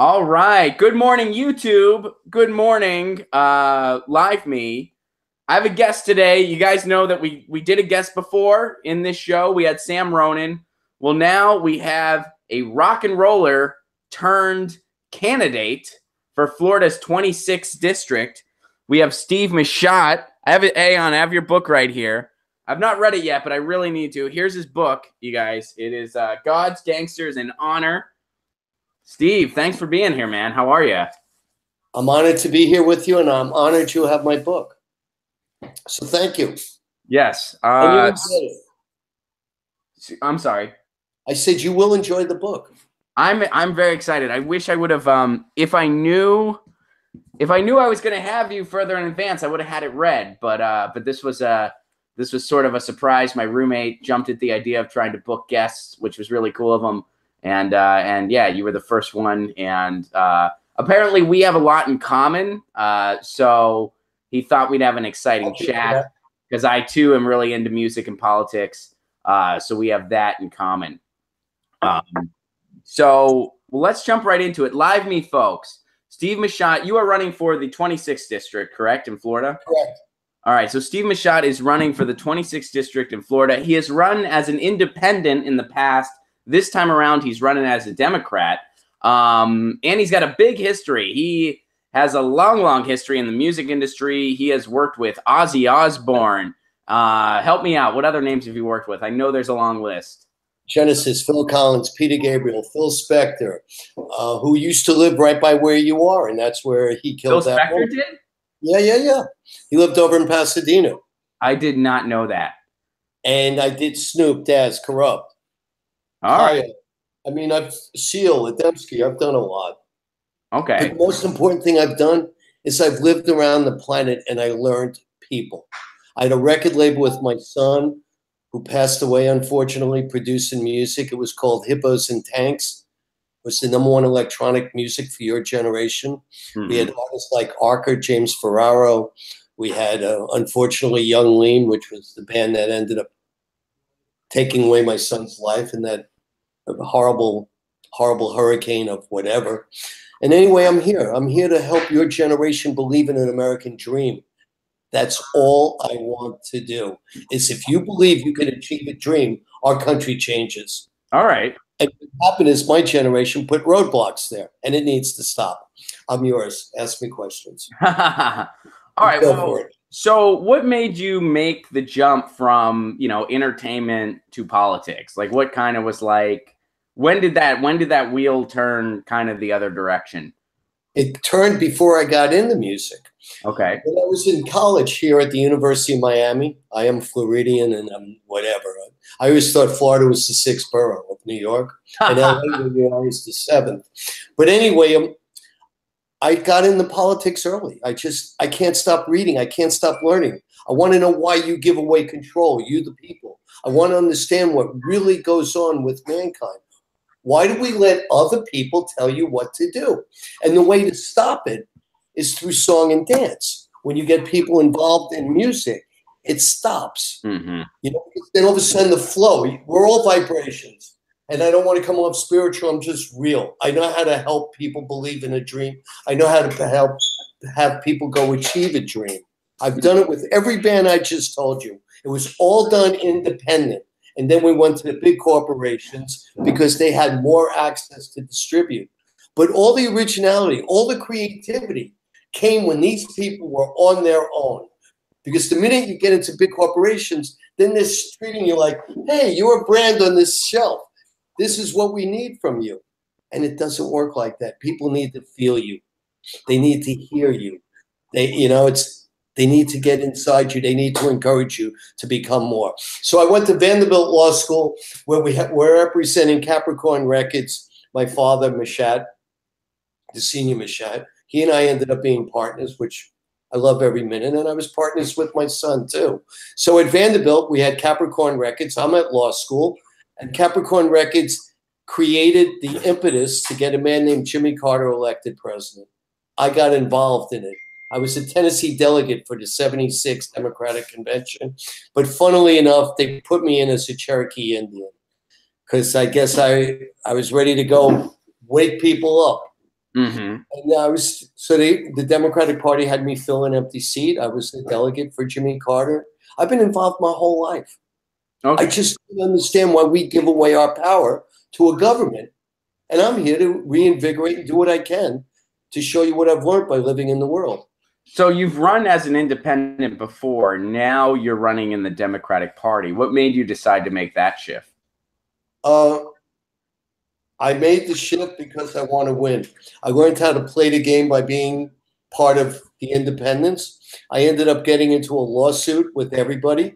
All right. Good morning, YouTube. Good morning, live me. I have a guest today. You guys know that we did a guest before in this show. We had Sam Ronan. Well, now we have a rock and roller turned candidate for Florida's 26th district. We have Steve Machat. I have your book right here. I've not read it yet, but I really need to. Here's his book, you guys. It is Gods, Gangsters, and Honor. Steve, thanks for being here, man. How are you? I'm honored to be here with you, and I'm honored you have my book. So thank you. Yes. I'm sorry. I said you will enjoy the book. I'm very excited. I wish I would have if I knew I was going to have you further in advance, I would have had it read. But this was sort of a surprise. My roommate jumped at the idea of trying to book guests, which was really cool of him. And yeah, you were the first one. And apparently we have a lot in common. So he thought we'd have an exciting chat because I too am really into music and politics. So we have that in common. So let's jump right into it. Live me, folks. Steve Machat, you are running for the 26th district, correct, in Florida? Correct. All right, so Steve Machat is running for the 26th district in Florida. He has run as an independent in the past. This time around, he's running as a Democrat, and he's got a big history. He has a long history in the music industry. He has worked with Ozzy Osbourne. Help me out. What other names have you worked with? I know there's a long list. Genesis, Phil Collins, Peter Gabriel, Phil Spector, who used to live right by where you are, and that's where he killed Phil that Spector woman. did? Yeah. He lived over in Pasadena. I did not know that. And I did Snoop, Daz, Corrupt. All right. I mean, I've Seal, Adamski. I've done a lot. Okay. But the most important thing I've done is I've lived around the planet and I learned people. I had a record label with my son who passed away, unfortunately, producing music. It was called Hippos and Tanks. It was the #1 electronic music for your generation. Mm-hmm. We had artists like Archer, James Ferraro. We had, unfortunately, Young Lean, which was the band that ended up taking away my son's life in that horrible hurricane of whatever. And anyway, I'm here. I'm here to help your generation believe in an American dream. That's all I want to do, is if you believe you can achieve a dream, our country changes. All right. And what happened is my generation put roadblocks there, and it needs to stop. I'm yours. Ask me questions. All right. Well, so what made you make the jump from, entertainment to politics? Like, what kind of was like, when did that wheel turn kind of the other direction? It turned before I got into music. Okay. When I was in college here at the University of Miami, I am Floridian and I'm whatever. I always thought Florida was the 6th borough of New York, and LA was the 7th. But anyway, I got into politics early. I can't stop reading. I can't stop learning. I want to know why you give away control, you the people. I want to understand what really goes on with mankind. Why do we let other people tell you what to do? And the way to stop it is through song and dance. When you get people involved in music, it stops. Mm-hmm. Then all of a sudden the flow, we're all vibrations. And I don't want to come off spiritual, I'm just real. I know how to help people believe in a dream. I know how to help have people go achieve a dream. I've done it with every band I just told you. It was all done independent. And then we went to the big corporations because they had more access to distribute. But all the originality, all the creativity came when these people were on their own. Because the minute you get into big corporations, then they're treating you like, hey, you're a brand on this shelf. This is what we need from you. And it doesn't work like that. People need to feel you. They need to hear you. They need to get inside you. They need to encourage you to become more. So I went to Vanderbilt Law School, where we're representing Capricorn Records. My father, Machat, the senior Machat, he and I ended up being partners, which I love every minute. And I was partners with my son, too. So at Vanderbilt, we had Capricorn Records. I'm at law school. And Capricorn Records created the impetus to get a man named Jimmy Carter elected president. I got involved in it. I was a Tennessee delegate for the 76th Democratic Convention. But funnily enough, they put me in as a Cherokee Indian because I guess I was ready to go wake people up. Mm-hmm. And the Democratic Party had me fill an empty seat. I was a delegate for Jimmy Carter. I've been involved my whole life. Okay. I just don't understand why we give away our power to a government. And I'm here to reinvigorate and do what I can to show you what I've learned by living in the world. So you've run as an independent before. Now you're running in the Democratic Party. What made you decide to make that shift? I made the shift because I want to win. I learned how to play the game by being part of the independents. I ended up getting into a lawsuit with everybody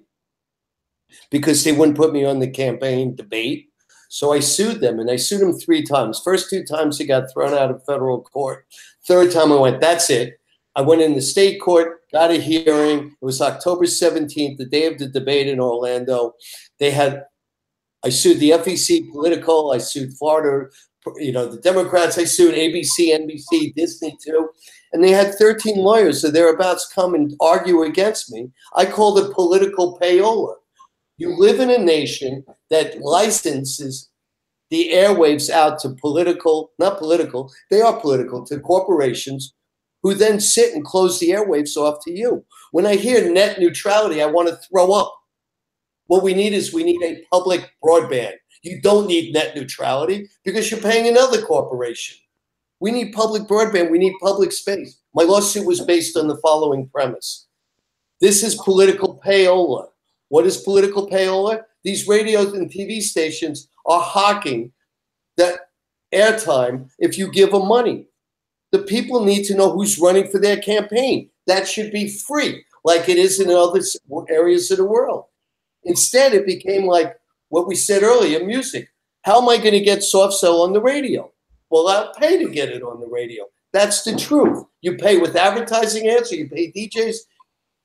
because they wouldn't put me on the campaign debate. So I sued them, and I sued them 3 times. First 2 times they got thrown out of federal court. Third time I went, that's it. I went in the state court, got a hearing. It was October 17th, the day of the debate in Orlando. I sued the FEC Political. I sued Florida, the Democrats. I sued ABC, NBC, Disney too. And they had 13 lawyers, so thereabouts come and argue against me. I called it political payola. You live in a nation that licenses the airwaves out to they are political, to corporations who then sit and close the airwaves off to you. When I hear net neutrality, I want to throw up. What we need a public broadband. You don't need net neutrality because you're paying another corporation. We need public broadband. We need public space. My lawsuit was based on the following premise. This is political payola. What is political payola? These radios and TV stations are hawking that airtime if you give them money. The people need to know who's running for their campaign. That should be free, like it is in other areas of the world. Instead, it became like what we said earlier, music. How am I going to get soft cell on the radio? Well, I'll pay to get it on the radio. That's the truth. You pay with advertising ads, or you pay DJs.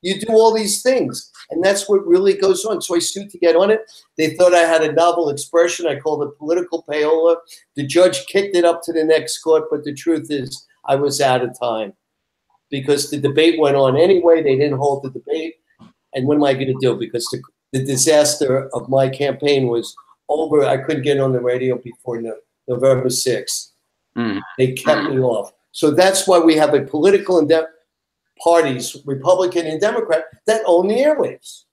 You do all these things, and that's what really goes on. So I sued to get on it. They thought I had a novel expression. I called it political payola. The judge kicked it up to the next court, but the truth is I was out of time because the debate went on anyway. They didn't hold the debate. And what am I going to do? Because the disaster of my campaign was over. I couldn't get on the radio before November 6th. They kept me off. So that's why we have a political parties, Republican and Democrat, that own the airwaves.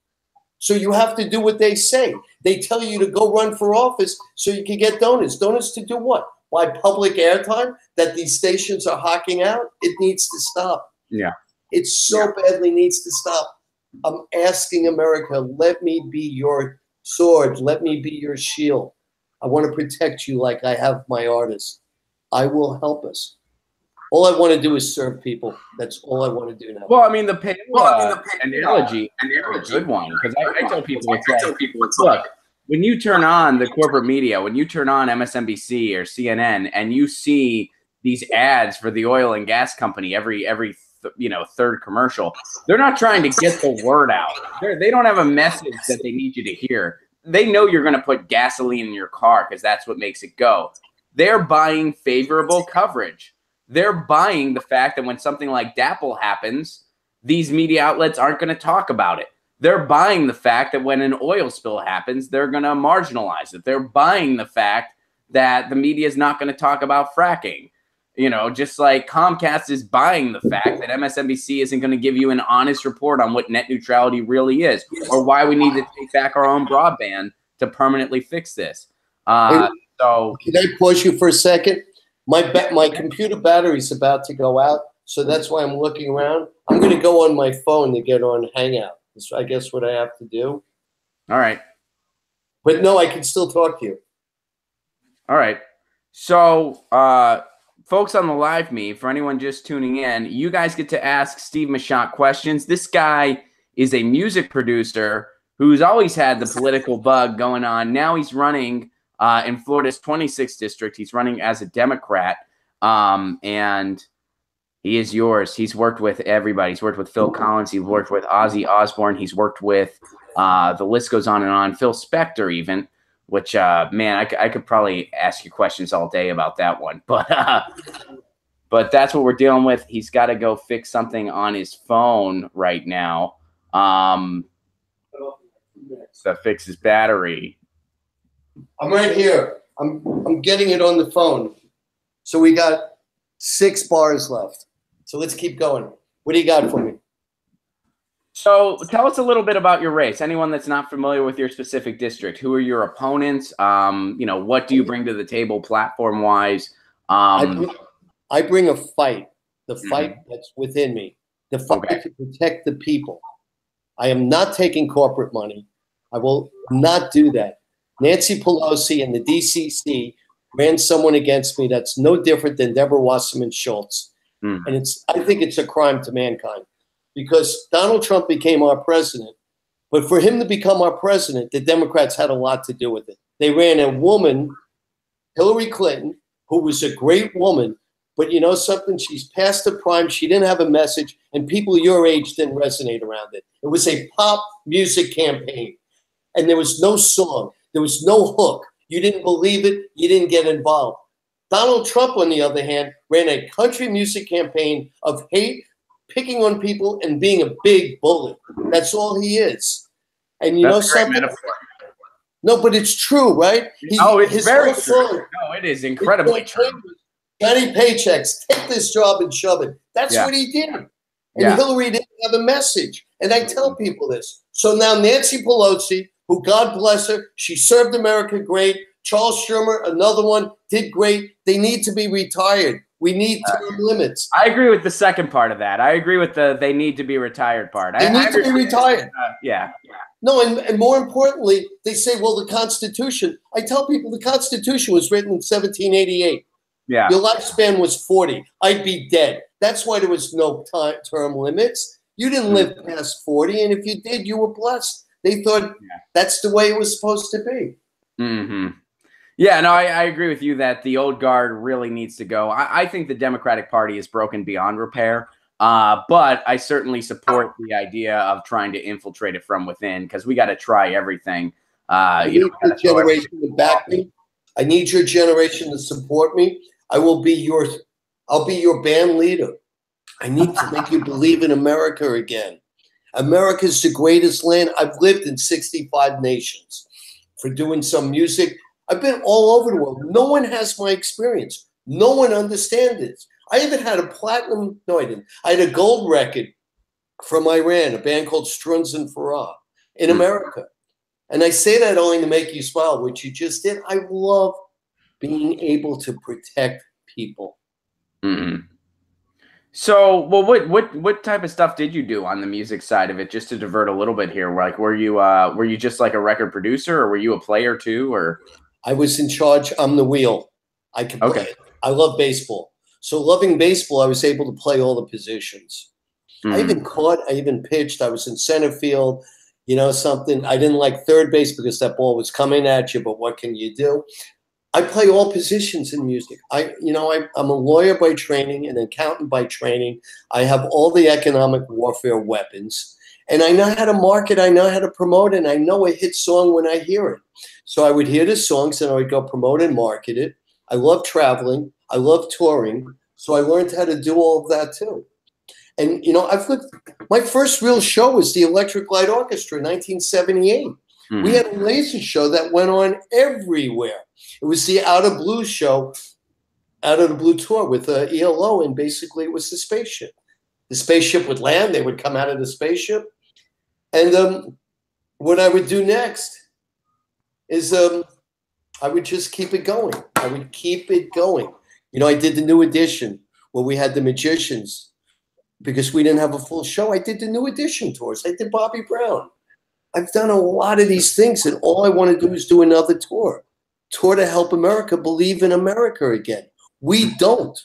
So you have to do what they say. They tell you to go run for office so you can get donors. Donors to do what? Buy public airtime that these stations are hawking out? It needs to stop. Yeah. It so badly needs to stop. I'm asking America, let me be your sword. Let me be your shield. I want to protect you like I have my artists. I will help us. All I want to do is serve people. That's all I want to do now. Well, I mean, the analogy is a good one because I tell people, look, when you turn on the corporate media, when you turn on MSNBC or CNN, and you see these ads for the oil and gas company every third commercial, they're not trying to get the word out. They don't have a message that they need you to hear. They know you're going to put gasoline in your car because that's what makes it go. They're buying favorable coverage. They're buying the fact that when something like DAPL happens, these media outlets aren't going to talk about it. They're buying the fact that when an oil spill happens, they're going to marginalize it. They're buying the fact that the media is not going to talk about fracking. Just like Comcast is buying the fact that MSNBC isn't going to give you an honest report on what net neutrality really is or why we need to take back our own broadband to permanently fix this. So can I pause you for a second? My computer battery's about to go out, so that's why I'm looking around. I'm going to go on my phone to get on Hangout. That's, I guess, what I have to do. All right. But no, I can still talk to you. All right. So, folks on the live feed, for anyone just tuning in, you guys get to ask Steve Machot questions. This guy is a music producer who's always had the political bug going on. Now he's running in Florida's 26th district. He's running as a Democrat, and he is yours. He's worked with everybody. He's worked with Phil Collins. He's worked with Ozzy Osbourne. He's worked with, the list goes on and on, Phil Spector even, which, man, I could probably ask you questions all day about that one. But that's what we're dealing with. He's got to go fix something on his phone right now to fix his battery. I'm right here. I'm getting it on the phone. So we got 6 bars left. So let's keep going. What do you got for me? So tell us a little bit about your race. Anyone that's not familiar with your specific district, who are your opponents? What do you bring to the table platform-wise? I bring a fight, the fight that's within me, the fight to protect the people. I am not taking corporate money. I will not do that. Nancy Pelosi and the DCC ran someone against me that's no different than Deborah Wasserman Schultz. And I think it's a crime to mankind, because Donald Trump became our president. But for him to become our president, the Democrats had a lot to do with it. They ran a woman, Hillary Clinton, who was a great woman, but you know something? She's past the prime. She didn't have a message, and people your age didn't resonate around it. It was a pop music campaign, and there was no song. There was no hook. You didn't believe it. You didn't get involved. Donald Trump, on the other hand, ran a country music campaign of hate, picking on people, and being a big bully. That's all he is. And you know something? No, but it's true, right? It's very true. No, it is incredibly true. Johnny Paychecks, take this job and shove it. That's what he did. And Hillary didn't have a message. And I tell people this. So now Nancy Pelosi, who God bless her, she served America great. Charles Schumer, another one, did great. They need to be retired. We need term limits. I agree with the second part of that. I agree with the they need to be retired part. They need to be retired. Yeah. No, and more importantly, they say, well, the Constitution. I tell people the Constitution was written in 1788. Yeah. Your lifespan was 40. I'd be dead. That's why there was no term limits. You didn't live past 40, and if you did, you were blessed. They thought that's the way it was supposed to be. Yeah, no, I agree with you that the old guard really needs to go. I think the Democratic Party is broken beyond repair, but I certainly support the idea of trying to infiltrate it from within, because we got to try everything. I need your generation to back me. I need your generation to support me. I'll be your band leader. I need to make you believe in America again. America's the greatest land. I've lived in 65 nations for doing some music. I've been all over the world. No one has my experience. No one understands it. I even had a platinum, no, I didn't. I had a gold record from Iran, a band called Struns and Farah in America. And I say that only to make you smile, which you just did. I love being able to protect people. So, well, what type of stuff did you do on the music side of it? Just to divert a little bit here, like were you just like a record producer, or were you a player too, or? I was in charge. I'm the wheel. I can play. I love baseball. So loving baseball, I was able to play all the positions. I even caught. I even pitched. I was in center field. You know something? I didn't like third base because that ball was coming at you. But what can you do? I play all positions in music. I'm a lawyer by training, an accountant by training. I have all the economic warfare weapons. And I know how to market, I know how to promote, and I know a hit song when I hear it. So I would hear the songs and I would go promote and market it. I love traveling. I love touring. So I learned how to do all of that too. And, you know, my first real show was the Electric Light Orchestra in 1978. We had a laser show that went on everywhere. It was the Out of Blue show, Out of the Blue tour with ELO, and basically it was the spaceship. The spaceship would land. They would come out of the spaceship. And what I would do next is I would just keep it going. I would keep it going. You know, I did the New Edition where we had the magicians because we didn't have a full show. I did the New Edition tours. I did Bobby Brown. I've done a lot of these things, and all I want to do is do another tour to help America believe in America again. We don't.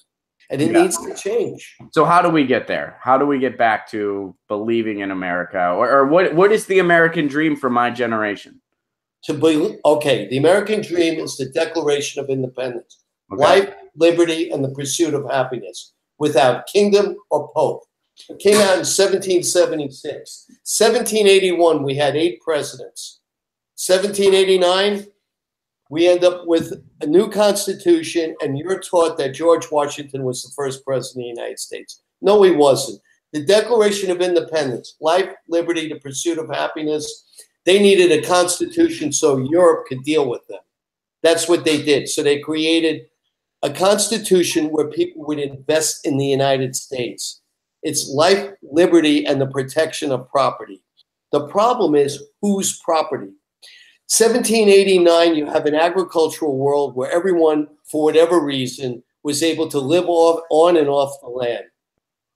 And it needs to change. So how do we get there? How do we get back to believing in America? Or what is the American dream for my generation? The American dream is the Declaration of Independence. Life, liberty, and the pursuit of happiness without kingdom or pope. It came out in 1776. 1781, we had 8 presidents. 1789, we end up with a new constitution, and you're taught that George Washington was the first president of the United States. No, he wasn't. The Declaration of Independence, life, liberty, the pursuit of happiness, they needed a constitution so Europe could deal with them. That's what they did. So they created a constitution where people would invest in the United States. It's life, liberty, and the protection of property. The problem is whose property? 1789, you have an agricultural world where everyone, for whatever reason, was able to live on and off the land.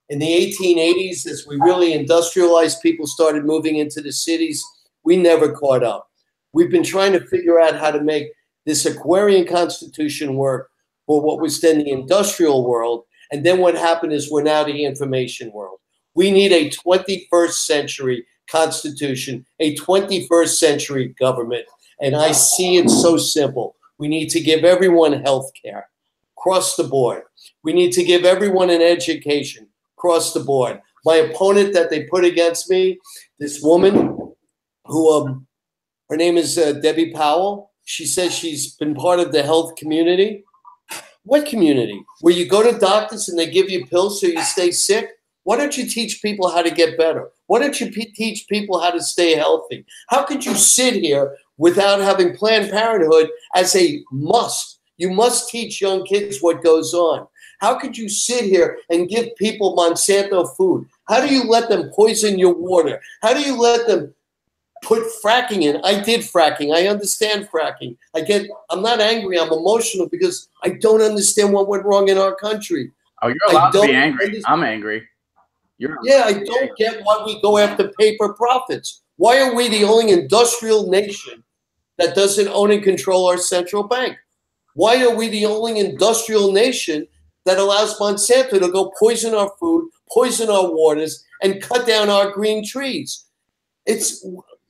In the 1880s, as we really industrialized, people started moving into the cities. We never caught up. We've been trying to figure out how to make this Aquarian Constitution work for what was then the industrial world. And then what happened is we're now the information world. We need a 21st century Constitution, a 21st century government. And I see it so simple. We need to give everyone health care across the board. We need to give everyone an education across the board. My opponent that they put against me, this woman who, her name is Debbie Powell. She says she's been part of the health community. What community? Where you go to doctors and they give you pills so you stay sick? Why don't you teach people how to get better? Why don't you teach people how to stay healthy? How could you sit here without having Planned Parenthood as a must? You must teach young kids what goes on. How could you sit here and give people Monsanto food? How do you let them poison your water? How do you let them put fracking in? I did fracking. I understand fracking. I'm not angry. I'm emotional because I don't understand what went wrong in our country. Oh, you're allowed to be angry. I'm angry. I don't get why we go after paper profits. Why are we the only industrial nation that doesn't own and control our central bank? Why are we the only industrial nation that allows Monsanto to go poison our food, poison our waters, and cut down our green trees?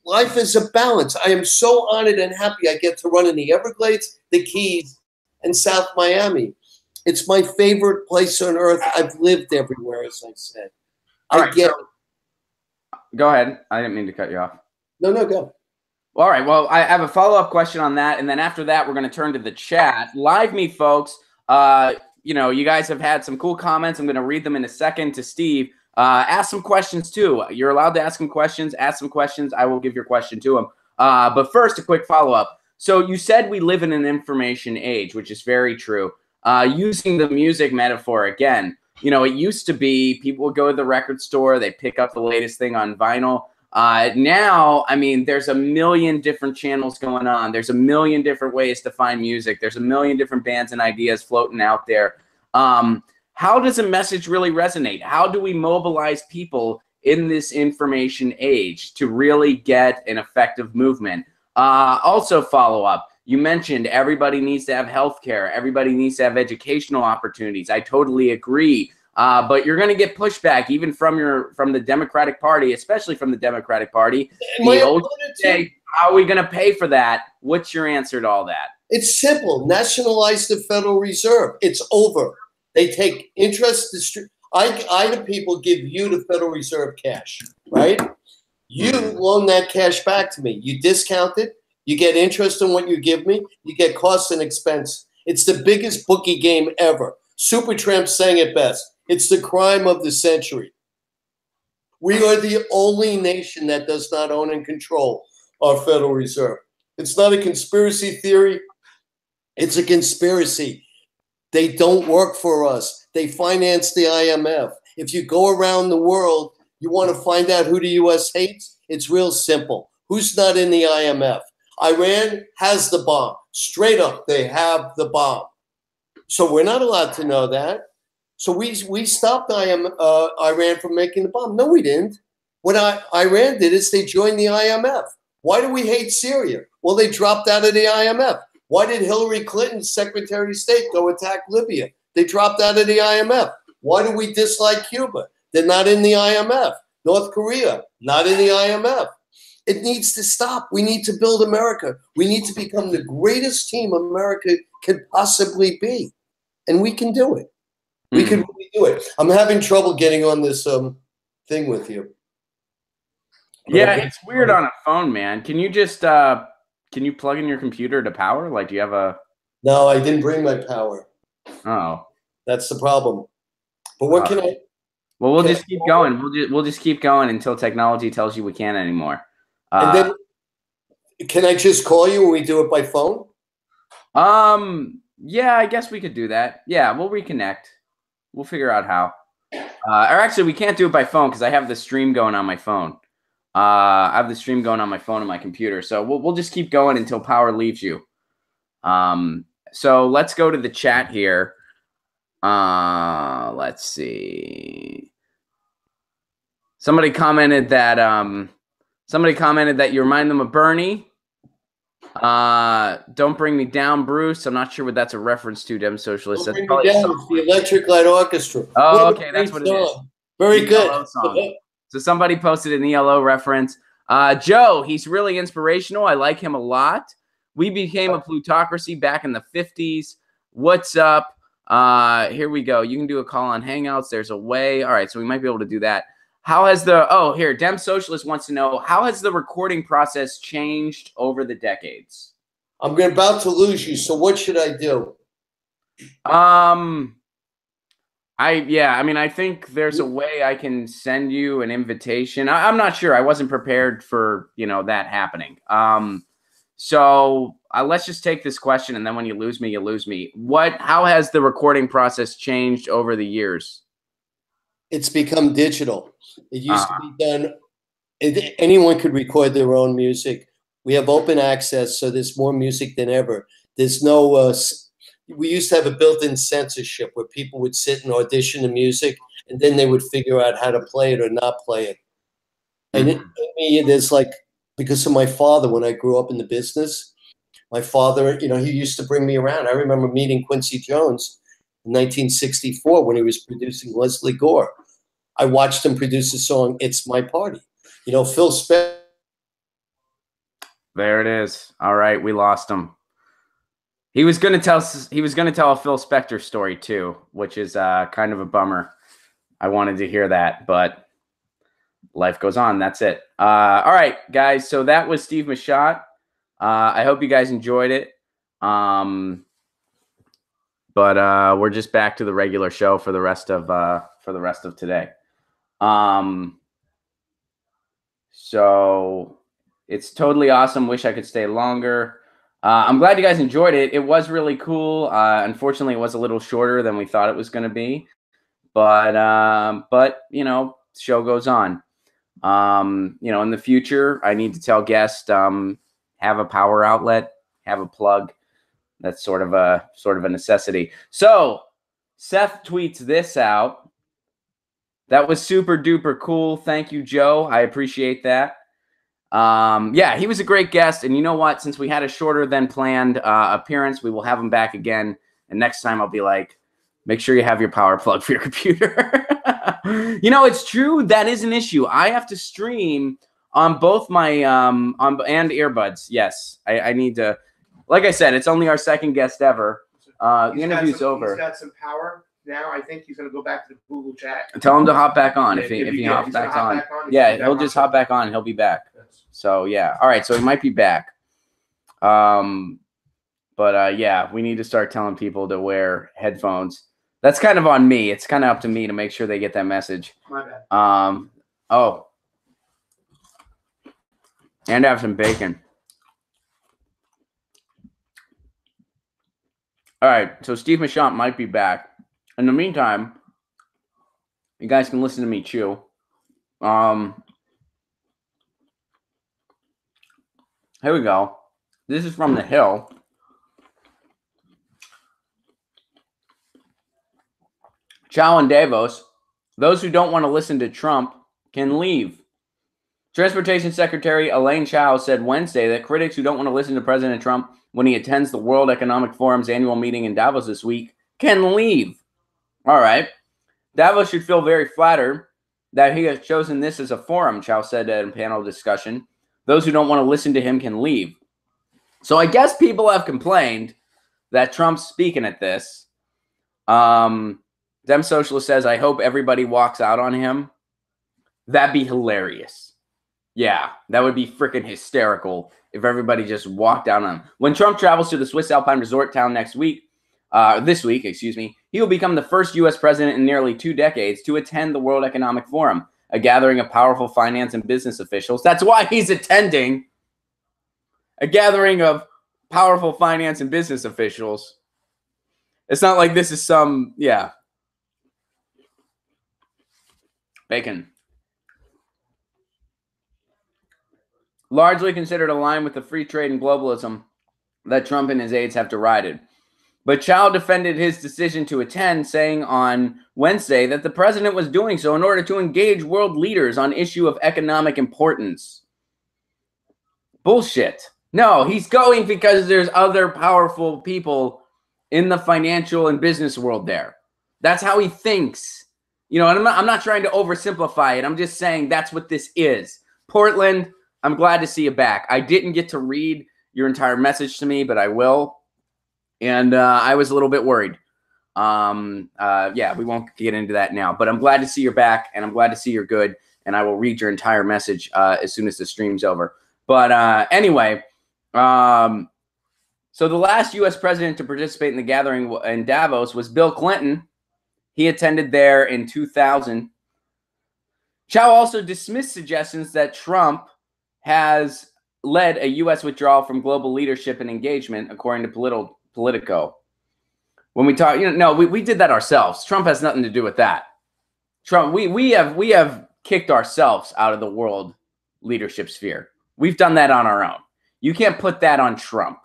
Life is a balance. I am so honored and happy I get to run in the Everglades, the Keys, and South Miami. It's my favorite place on earth. I've lived everywhere, as I said. All right, go ahead. I didn't mean to cut you off. No, go. All right. Well, I have a follow-up question on that, and then after that, we're going to turn to the chat. Live me, folks. You guys have had some cool comments. I'm going to read them in a second to Steve. Ask some questions too. You're allowed to ask him questions. Ask some questions. I will give your question to him. But first, a quick follow-up. So you said we live in an information age, which is very true. Using the music metaphor again, it used to be people would go to the record store, they pick up the latest thing on vinyl. Now, I mean, there's a million different channels going on. There's a million different ways to find music. There's a million different bands and ideas floating out there. How does a message really resonate? How do we mobilize people in this information age to really get an effective movement? Also follow up. You mentioned everybody needs to have health care. Everybody needs to have educational opportunities. I totally agree. But you're going to get pushback even from the Democratic Party, especially from the Democratic Party. Say, how are we going to pay for that? What's your answer to all that? It's simple. Nationalize the Federal Reserve. It's over. They take interest. I, the people, give you the Federal Reserve cash, right? You loan that cash back to me. You discount it. You get interest on what you give me. You get costs and expense. It's the biggest bookie game ever. Supertramp sang it best. It's the crime of the century. We are the only nation that does not own and control our Federal Reserve. It's not a conspiracy theory. It's a conspiracy. They don't work for us. They finance the IMF. If you go around the world, you want to find out who the U.S. hates? It's real simple. Who's not in the IMF? Iran has the bomb. Straight up, they have the bomb. So we're not allowed to know that. So we stopped Iran from making the bomb. No, we didn't. What Iran did is they joined the IMF. Why do we hate Syria? Well, they dropped out of the IMF. Why did Hillary Clinton's Secretary of State go attack Libya? They dropped out of the IMF. Why do we dislike Cuba? They're not in the IMF. North Korea, not in the IMF. It needs to stop. We need to build America. We need to become the greatest team America could possibly be. And we can do it. We can really do it. I'm having trouble getting on this thing with you. Yeah, it's weird on a phone, man. Can you just can you plug in your computer to power? Like, do you have a? No, I didn't bring my power. Oh, that's the problem. But what can I? Well, we'll just keep going. We'll just keep going until technology tells you we can't anymore. And then, can I just call you when we do it by phone? Yeah, I guess we could do that. Yeah, we'll reconnect. We'll figure out how. Or actually, we can't do it by phone because I have the stream going on my phone. I have the stream going on my phone and my computer. So we'll just keep going until power leaves you. So let's go to the chat here. Let's see. Somebody commented that you remind them of Bernie. Don't bring me down, Bruce. I'm not sure what that's a reference to, Dem Socialist. Don't That's bring me probably down. It's the Electric Light Orchestra. Oh, okay, that's what it is. Very good. ELO song. So somebody posted an ELO reference. Joe, he's really inspirational. I like him a lot. We became a plutocracy back in the 50s. What's up? Here we go. You can do a call on Hangouts. There's a way. All right, so we might be able to do that. How has here, Dem Socialist wants to know, how has the recording process changed over the decades? I'm about to lose you, so what should I do? I think there's a way I can send you an invitation. I'm not sure. I wasn't prepared for, that happening. So let's just take this question, and then when you lose me, you lose me. How has the recording process changed over the years? It's become digital. It used to be done. Anyone could record their own music. We have open access, so there's more music than ever. There's no. We used to have a built-in censorship where people would sit and audition the music, and then they would figure out how to play it or not play it. And there's because of my father, when I grew up in the business, my father, he used to bring me around. I remember meeting Quincy Jones in 1964 when he was producing Leslie Gore. I watched him produce the song "It's My Party." Phil Spector. There it is. All right, we lost him. He was going to tell a Phil Spector story too, which is kind of a bummer. I wanted to hear that, but life goes on. That's it. All right, guys. So that was Steve Machat. I hope you guys enjoyed it. But we're just back to the regular show for the rest of today. So it's totally awesome. Wish I could stay longer. I'm glad you guys enjoyed it. It was really cool. Unfortunately, it was a little shorter than we thought it was going to be, but show goes on. In the future, I need to tell guests, have a power outlet, have a plug. That's sort of a necessity. So Seth tweets this out. That was super duper cool. Thank you, Joe. I appreciate that. He was a great guest. And you know what? Since we had a shorter than planned appearance, we will have him back again. And next time I'll be like, make sure you have your power plug for your computer. It's true. That is an issue. I have to stream on both my and earbuds. Yes, I need to. Like I said, it's only our second guest ever. The interview's over. He's got some power now. I think he's going to go back to the Google chat. Tell him to hop back on if he hops back on. Yeah, he'll just hop back on. He'll be back. So yeah, all right. So he might be back. We need to start telling people to wear headphones. That's kind of on me. It's kind of up to me to make sure they get that message. My bad. And have some bacon. All right, so Steve Machat might be back. In the meantime, you guys can listen to me chew. Here we go. This is from The Hill. Chow and Davos. Those who don't want to listen to Trump can leave. Transportation Secretary Elaine Chao said Wednesday that critics who don't want to listen to President Trump when he attends the World Economic Forum's annual meeting in Davos this week can leave. All right. Davos should feel very flattered that he has chosen this as a forum, Chao said in a panel discussion. Those who don't want to listen to him can leave. So I guess people have complained that Trump's speaking at this. Dem Socialist says, I hope everybody walks out on him. That'd be hilarious. Yeah, that would be freaking hysterical if everybody just walked out on him. When Trump travels to the Swiss Alpine resort town this week, he will become the first U.S. president in nearly 2 decades to attend the World Economic Forum, a gathering of powerful finance and business officials. That's why he's attending a gathering of powerful finance and business officials. It's not like this is some, yeah. Bacon. Largely considered aligned with the free trade and globalism that Trump and his aides have derided. But Chow defended his decision to attend, saying on Wednesday that the president was doing so in order to engage world leaders on issue of economic importance. Bullshit. No, he's going because there's other powerful people in the financial and business world there. That's how he thinks. You know, and I'm not trying to oversimplify it. I'm just saying that's what this is. Portland, I'm glad to see you back. I didn't get to read your entire message to me, but I will. And I was a little bit worried. Yeah, we won't get into that now. But I'm glad to see you're back, and I'm glad to see you're good. And I will read your entire message as soon as the stream's over. But anyway, so the last U.S. president to participate in the gathering in Davos was Bill Clinton. He attended there in 2000. Chow also dismissed suggestions that Trump has led a U.S. withdrawal from global leadership and engagement, according to Politico. When we talk, no, we did that ourselves. Trump has nothing to do with that. Trump, we have kicked ourselves out of the world leadership sphere. We've done that on our own. You can't put that on Trump.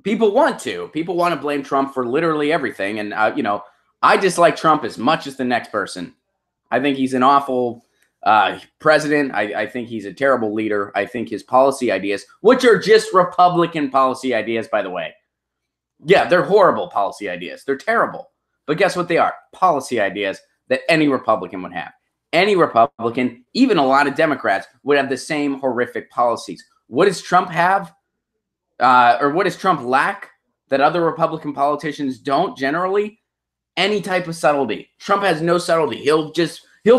People want to. People want to blame Trump for literally everything. And, I dislike Trump as much as the next person. I think he's an awful president. I think he's a terrible leader. I think his policy ideas, which are just Republican policy ideas, by the way. Yeah, they're horrible policy ideas. They're terrible. But guess what they are? Policy ideas that any Republican would have. Any Republican, even a lot of Democrats, would have the same horrific policies. What does Trump have? Or what does Trump lack that other Republican politicians don't generally? Any type of subtlety. Trump has no subtlety. He'll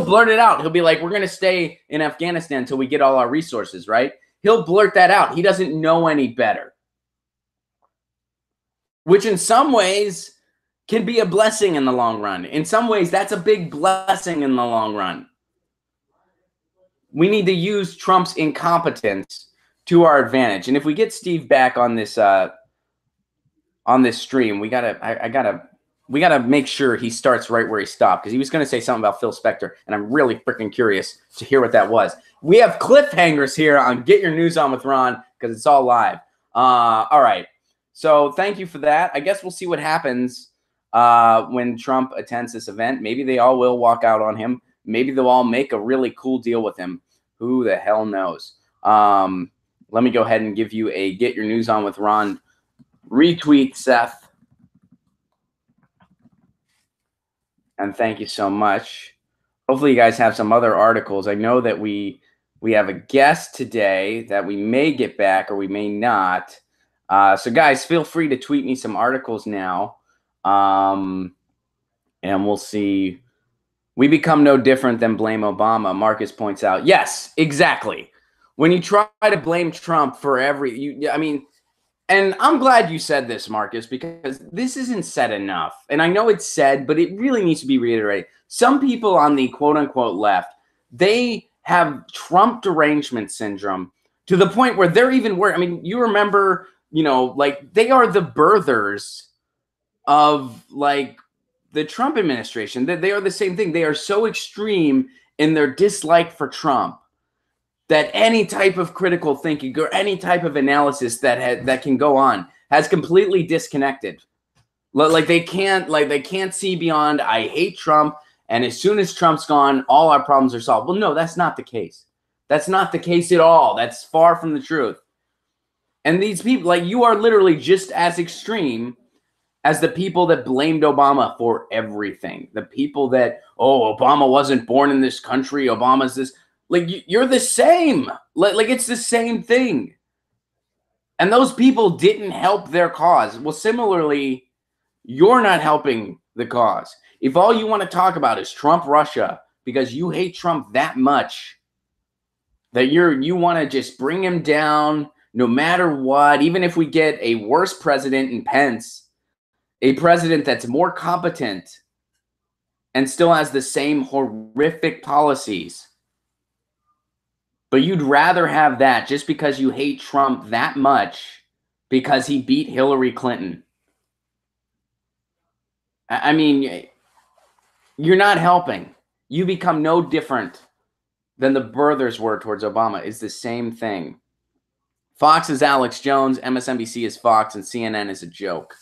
blurt it out. He'll be like, we're going to stay in Afghanistan until we get all our resources, right? He'll blurt that out. He doesn't know any better. Which in some ways can be a blessing in the long run. In some ways, that's a big blessing in the long run. We need to use Trump's incompetence to our advantage. And if we get Steve back on this stream, we gotta make sure he starts right where he stopped, because he was going to say something about Phil Spector, and I'm really freaking curious to hear what that was. We have cliffhangers here on Get Your News On with Ron, because it's all live. All right. So thank you for that. I guess we'll see what happens when Trump attends this event. Maybe they all will walk out on him. Maybe they'll all make a really cool deal with him. Who the hell knows? Let me go ahead and give you a Get Your News On with Ron retweet, Seth. And thank you so much. Hopefully you guys have some other articles. I know that we have a guest today that we may get back or we may not. So guys, feel free to tweet me some articles now. And we'll see. We become no different than blame Obama, Marcus points out. Yes, exactly. When you try to blame Trump for and I'm glad you said this, Marcus, because this isn't said enough. And I know it's said, but it really needs to be reiterated. Some people on the quote-unquote left, they have Trump derangement syndrome to the point where they're even worse. I mean, you remember, they are the birthers of, the Trump administration. They are the same thing. They are so extreme in their dislike for Trump that any type of critical thinking or any type of analysis that can go on has completely disconnected. They can't see beyond, I hate Trump, and as soon as Trump's gone, all our problems are solved. Well, no, that's not the case. That's not the case at all. That's far from the truth. And these people, you are literally just as extreme as the people that blamed Obama for everything. The people that, Obama wasn't born in this country, Obama's this. You're the same. It's the same thing. And those people didn't help their cause. Well, similarly, you're not helping the cause. If all you want to talk about is Trump, Russia, because you hate Trump that much, that you want to just bring him down no matter what, even if we get a worse president in Pence, a president that's more competent and still has the same horrific policies, but you'd rather have that just because you hate Trump that much because he beat Hillary Clinton. I mean, you're not helping. You become no different than the birthers were towards Obama. It's the same thing. Fox is Alex Jones, MSNBC is Fox, and CNN is a joke.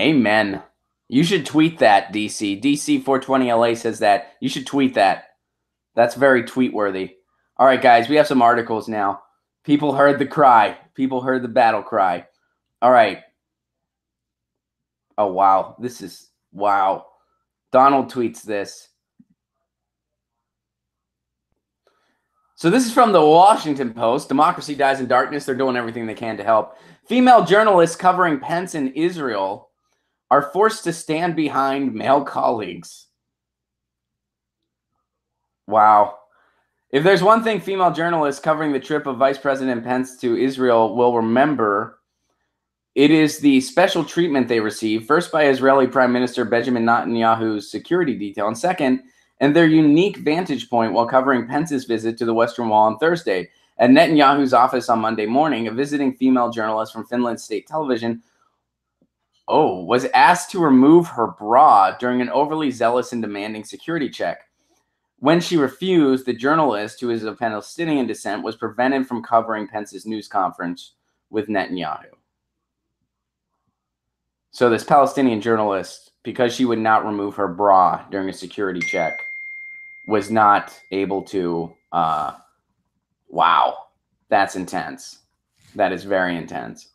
Amen. You should tweet that, DC. DC420LA says that. You should tweet that. That's very tweet-worthy. All right, guys, we have some articles now. People heard the cry. People heard the battle cry. All right. Oh, wow. This is, wow. Donald tweets this. So this is from the Washington Post. Democracy dies in darkness. They're doing everything they can to help. Female journalists covering Pence in Israel are forced to stand behind male colleagues. Wow. If there's one thing female journalists covering the trip of Vice President Pence to Israel will remember, it is the special treatment they received, first by Israeli Prime Minister Benjamin Netanyahu's security detail, and second, and their unique vantage point while covering Pence's visit to the Western Wall on Thursday. At Netanyahu's office on Monday morning, a visiting female journalist from Finland's state television was asked to remove her bra during an overly zealous and demanding security check. When she refused, the journalist, who is of Palestinian descent, was prevented from covering Pence's news conference with Netanyahu. So this Palestinian journalist, because she would not remove her bra during a security check, was not able to, wow, that's intense. That is very intense.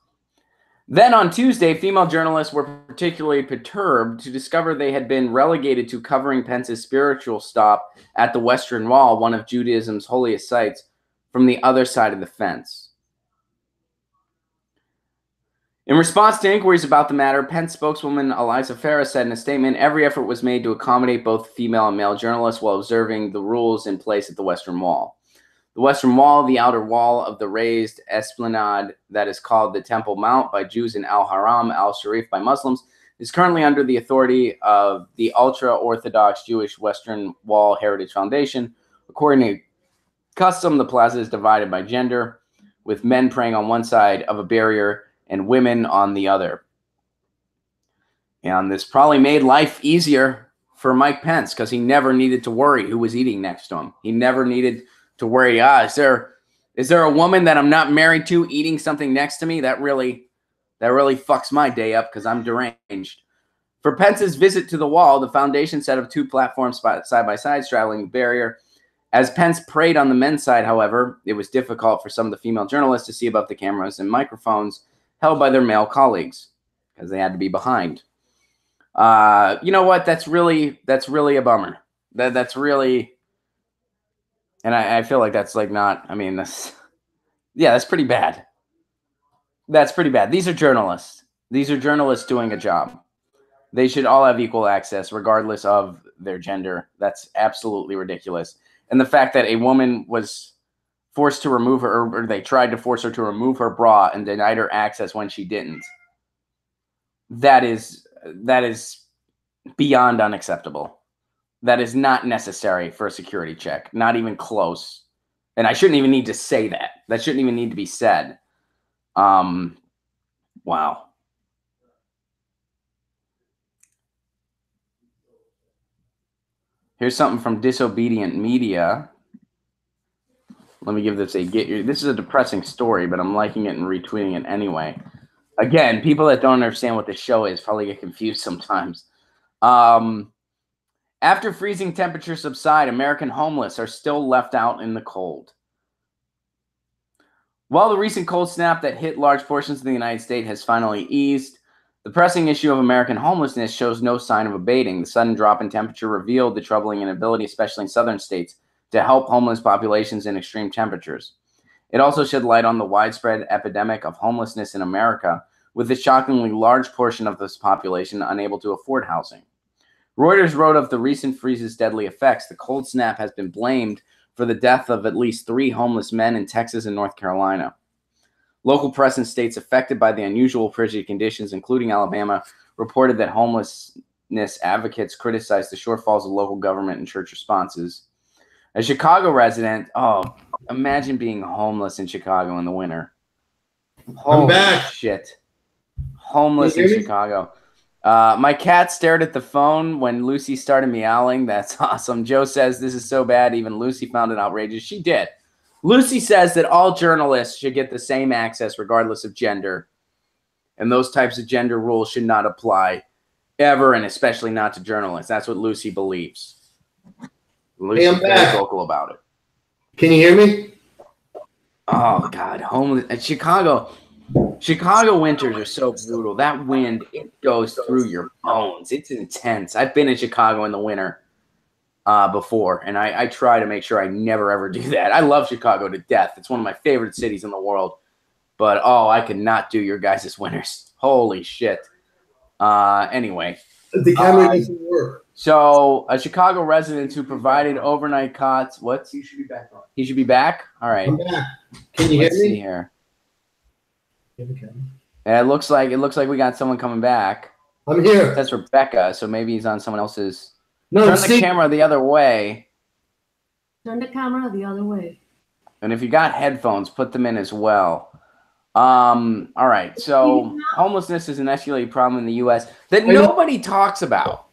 Then on Tuesday, female journalists were particularly perturbed to discover they had been relegated to covering Pence's spiritual stop at the Western Wall, one of Judaism's holiest sites, from the other side of the fence. In response to inquiries about the matter, Pence spokeswoman Eliza Farah said in a statement, every effort was made to accommodate both female and male journalists while observing the rules in place at the Western Wall. The Western Wall, the outer wall of the raised esplanade that is called the Temple Mount by Jews and Al-Haram, Al-Sharif by Muslims, is currently under the authority of the ultra-Orthodox Jewish Western Wall Heritage Foundation. According to custom, the plaza is divided by gender, with men praying on one side of a barrier and women on the other. And this probably made life easier for Mike Pence because he never needed to worry who was eating next to him. He never needed to worry, is there a woman that I'm not married to eating something next to me? That really fucks my day up because I'm deranged. For Pence's visit to the wall, the foundation set up two platforms side by side, straddling the barrier. As Pence prayed on the men's side, however, it was difficult for some of the female journalists to see above the cameras and microphones held by their male colleagues because they had to be behind. You know what? That's really a bummer. That's really. And I feel like that's like not, I mean, that's pretty bad. That's pretty bad. These are journalists. These are journalists doing a job. They should all have equal access regardless of their gender. That's absolutely ridiculous. And the fact that a woman was forced to remove her, or they tried to force her to remove her bra and denied her access when she didn't. That is beyond unacceptable. That is not necessary for a security check. Not even close. And I shouldn't even need to say that. That shouldn't even need to be said. Wow. Here's something from Disobedient Media. Let me give this a this is a depressing story, but I'm liking it and retweeting it anyway. Again, people that don't understand what this show is probably get confused sometimes. After freezing temperatures subside, American homeless are still left out in the cold. While the recent cold snap that hit large portions of the United States has finally eased, the pressing issue of American homelessness shows no sign of abating. The sudden drop in temperature revealed the troubling inability, especially in southern states, to help homeless populations in extreme temperatures. It also shed light on the widespread epidemic of homelessness in America, with a shockingly large portion of this population unable to afford housing. Reuters wrote of the recent freeze's deadly effects. The cold snap has been blamed for the death of at least 3 homeless men in Texas and North Carolina. Local press in states affected by the unusual frigid conditions, including Alabama, reported that homelessness advocates criticized the shortfalls of local government and church responses. A Chicago resident, imagine being homeless in Chicago in the winter. Holy shit. Homeless in Chicago. My cat stared at the phone when Lucy started meowing. That's awesome. Joe says this is so bad, even Lucy found it outrageous. She did. Lucy says that all journalists should get the same access regardless of gender. And those types of gender rules should not apply ever, and especially not to journalists. That's what Lucy believes. Lucy's very vocal about it. Can you hear me? Oh, God. Homeless. Chicago winters are so brutal. That wind, it goes through your bones. It's intense. I've been in Chicago in the winter before, and I try to make sure I never, ever do that. I love Chicago to death. It's one of my favorite cities in the world. But, oh, I could not do your guys' winters. Holy shit. Anyway. The camera doesn't work. So, a Chicago resident who provided overnight cots. What? He should be back on. He should be back? All right. I'm back. Can you hear Let's me? see here. Yeah, it looks like we got someone coming back. I'm here. That's Rebecca, so maybe he's on someone else's. No, Turn the camera the other way. Turn the camera the other way. And if you got headphones, put them in as well. All right. So homelessness is an escalating problem in the U.S. that nobody talks about.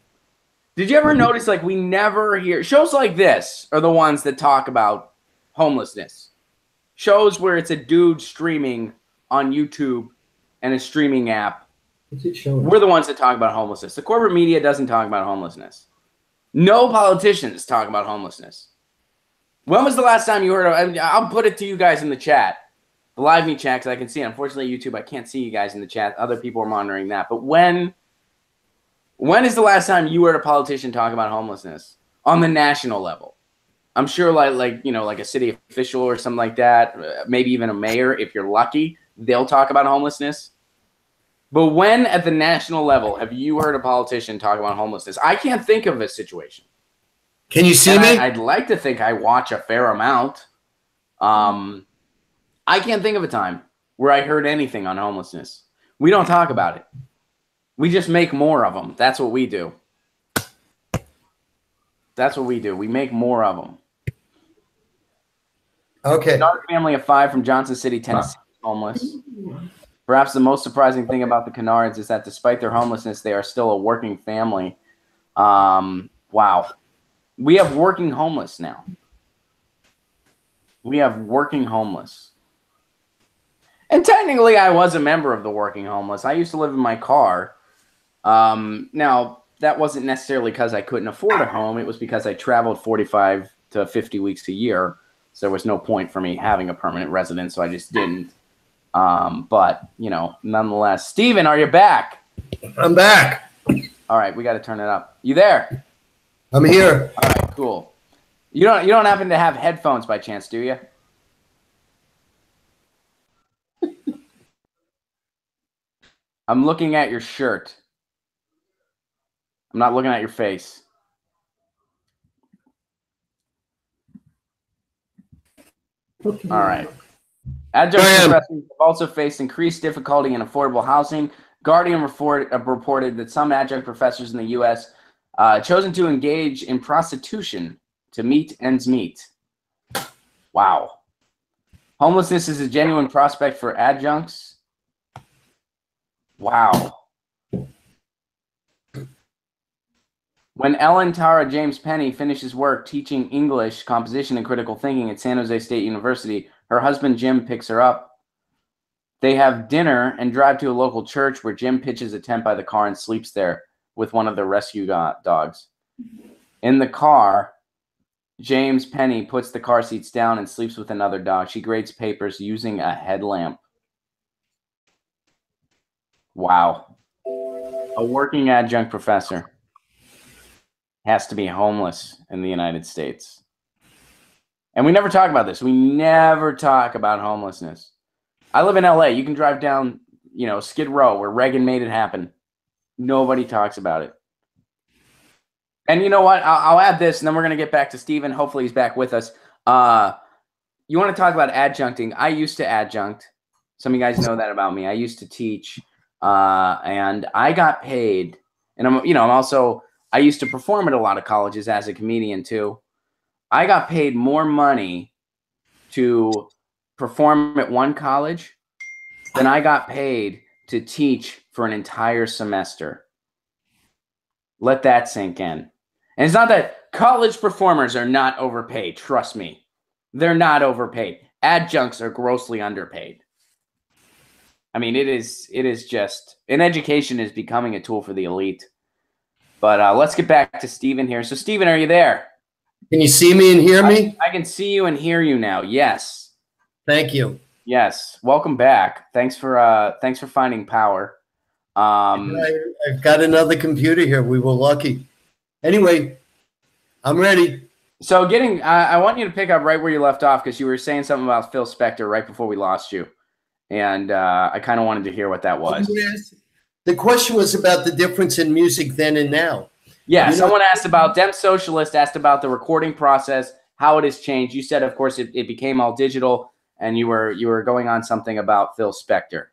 Did you ever notice, like, we never hear shows like this are the ones that talk about homelessness? Shows where it's a dude streaming on YouTube and a streaming app. What's it showing? We're the ones that talk about homelessness. The corporate media doesn't talk about homelessness. No politicians talk about homelessness. When was the last time you heard of? I'll put it to you guys in the chat, the live me chat, because I can see it. Unfortunately, YouTube, I can't see you guys in the chat. Other people are monitoring that. But when is the last time you heard a politician talk about homelessness on the national level? I'm sure, like a city official or something like that, maybe even a mayor, if you're lucky, they'll talk about homelessness. But when at the national level have you heard a politician talk about homelessness? I can't think of a situation. Can you see me? I'd like to think I watch a fair amount. I can't think of a time where I heard anything on homelessness. We don't talk about it. We just make more of them. That's what we do. That's what we do. We make more of them. Okay. Another family of 5 from Johnson City, Tennessee, is homeless. Perhaps the most surprising thing about the Kennards is that despite their homelessness, they are still a working family. Wow. We have working homeless now. We have working homeless. And technically, I was a member of the working homeless. I used to live in my car. Now, that wasn't necessarily because I couldn't afford a home. It was because I traveled 45 to 50 weeks a year. So there was no point for me having a permanent residence, so I just didn't. But, nonetheless. Steven, are you back? I'm back. All right, we got to turn it up. You there? I'm here. All right, cool. You don't happen to have headphones by chance, do you? I'm looking at your shirt. I'm not looking at your face. Okay. All right. Adjunct professors have also faced increased difficulty in affordable housing. Guardian reported that some adjunct professors in the U.S. Chosen to engage in prostitution to meet ends meet. Wow. Homelessness is a genuine prospect for adjuncts. Wow. When Ellen Tara James Penny finishes work teaching English, composition, and critical thinking at San Jose State University, her husband Jim picks her up. They have dinner and drive to a local church where Jim pitches a tent by the car and sleeps there with one of the rescue dogs. In the car, James Penny puts the car seats down and sleeps with another dog. She grades papers using a headlamp. Wow. A working adjunct professor has to be homeless in the United States. And we never talk about this. We never talk about homelessness. I live in LA. You can drive down, Skid Row where Reagan made it happen. Nobody talks about it. And you know what? I'll add this, and then we're going to get back to Steven. Hopefully he's back with us. You want to talk about adjuncting? I used to adjunct. Some of you guys know that about me. I used to teach, and I got paid. And I used to perform at a lot of colleges as a comedian too. I got paid more money to perform at one college than I got paid to teach for an entire semester. Let that sink in. And it's not that college performers are not overpaid. Trust me. They're not overpaid. Adjuncts are grossly underpaid. I mean, it is just, and education is becoming a tool for the elite. But let's get back to Stephen here. So, Stephen, are you there? Can you see me and hear me? I can see you and hear you now. Yes. Thank you. Yes. Welcome back. Thanks for finding power. I've got another computer here. We were lucky. Anyway, I'm ready. So I want you to pick up right where you left off because you were saying something about Phil Spector right before we lost you. And I kind of wanted to hear what that was. The question was about the difference in music then and now. Yeah, someone asked about, Dem Socialist asked about the recording process, how it has changed. You said, of course, it became all digital, and you were going on something about Phil Spector.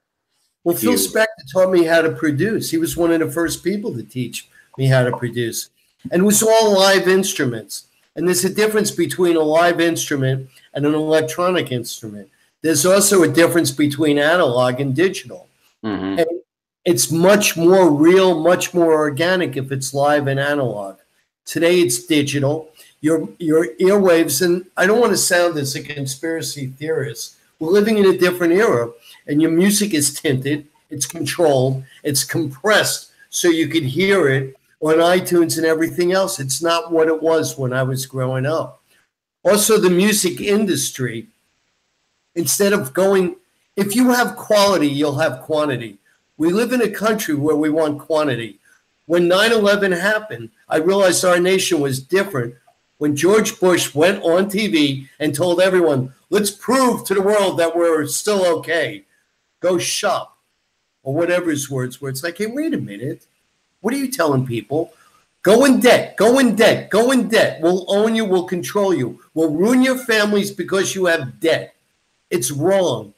Well, Phil Spector taught me how to produce. He was one of the first people to teach me how to produce. And it was all live instruments. And there's a difference between a live instrument and an electronic instrument. There's also a difference between analog and digital. Mm-hmm. And it's much more real, much more organic if it's live and analog. Today it's digital. Your earwaves, and I don't want to sound as a conspiracy theorist. We're living in a different era, and your music is tinted, it's controlled, it's compressed so you could hear it on iTunes and everything else. It's not what it was when I was growing up. Also, the music industry, instead of going, if you have quality, you'll have quantity. We live in a country where we want quantity. When 9/11 happened, I realized our nation was different when George Bush went on TV and told everyone, let's prove to the world that we're still okay. Go shop, or whatever his words were. It's like, hey, wait a minute. What are you telling people? Go in debt, go in debt, go in debt. We'll own you, we'll control you. We'll ruin your families because you have debt. It's wrong.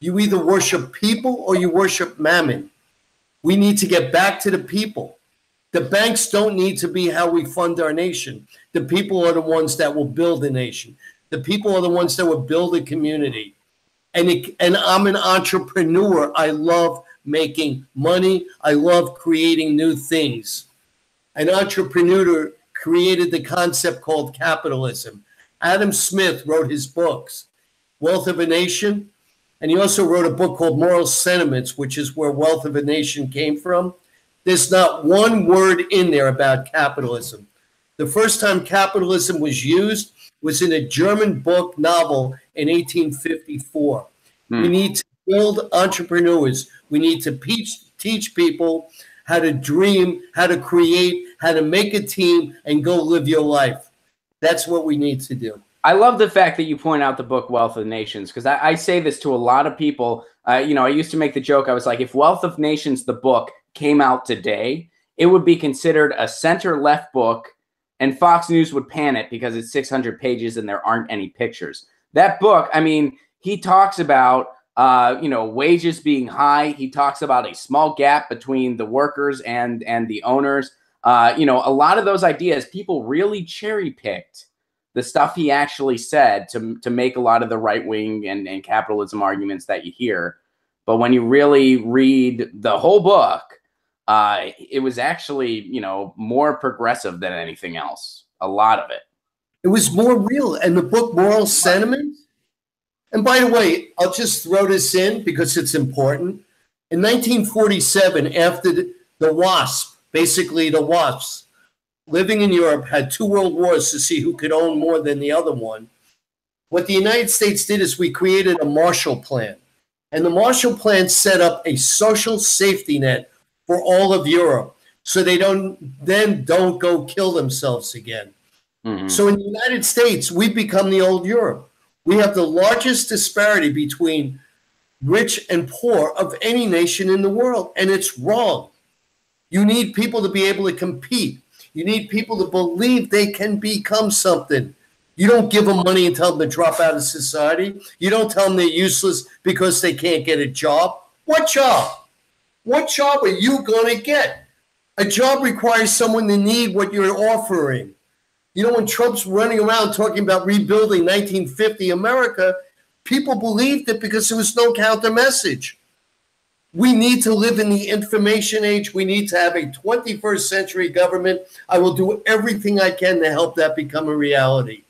You either worship people or you worship mammon. We need to get back to the people. The banks don't need to be how we fund our nation. The people are the ones that will build a nation. The people are the ones that will build a community. And I'm an entrepreneur. I love making money. I love creating new things. An entrepreneur created the concept called capitalism. Adam Smith wrote his books, Wealth of a Nation. And he also wrote a book called Moral Sentiments, which is where Wealth of a Nation came from. There's not one word in there about capitalism. The first time capitalism was used was in a German book novel in 1854. We need to build entrepreneurs. We need to teach people how to dream, how to create, how to make a team, and go live your life. That's what we need to do. I love the fact that you point out the book Wealth of Nations, because I say this to a lot of people. I used to make the joke. I was like, if Wealth of Nations, the book, came out today, it would be considered a center-left book, and Fox News would pan it because it's 600 pages and there aren't any pictures. That book, I mean, he talks about, wages being high. He talks about a small gap between the workers and the owners. A lot of those ideas, people really cherry-picked the stuff he actually said to make a lot of the right-wing and capitalism arguments that you hear. But when you really read the whole book, it was actually, more progressive than anything else. A lot of it. It was more real. And the book Moral Sentiments, and by the way, I'll just throw this in because it's important. In 1947, after the WASP, basically the WASPs, living in Europe, had 2 world wars to see who could own more than the other one. What the United States did is we created a Marshall Plan. And the Marshall Plan set up a social safety net for all of Europe so they don't go kill themselves again. Mm-hmm. So in the United States, we've become the old Europe. We have the largest disparity between rich and poor of any nation in the world, and it's wrong. You need people to be able to compete. You need people to believe they can become something. You don't give them money and tell them to drop out of society. You don't tell them they're useless because they can't get a job. What job? What job are you going to get? A job requires someone to need what you're offering. When Trump's running around talking about rebuilding 1950 America, people believed it because there was no counter message. We need to live in the information age. We need to have a 21st century government. I will do everything I can to help that become a reality.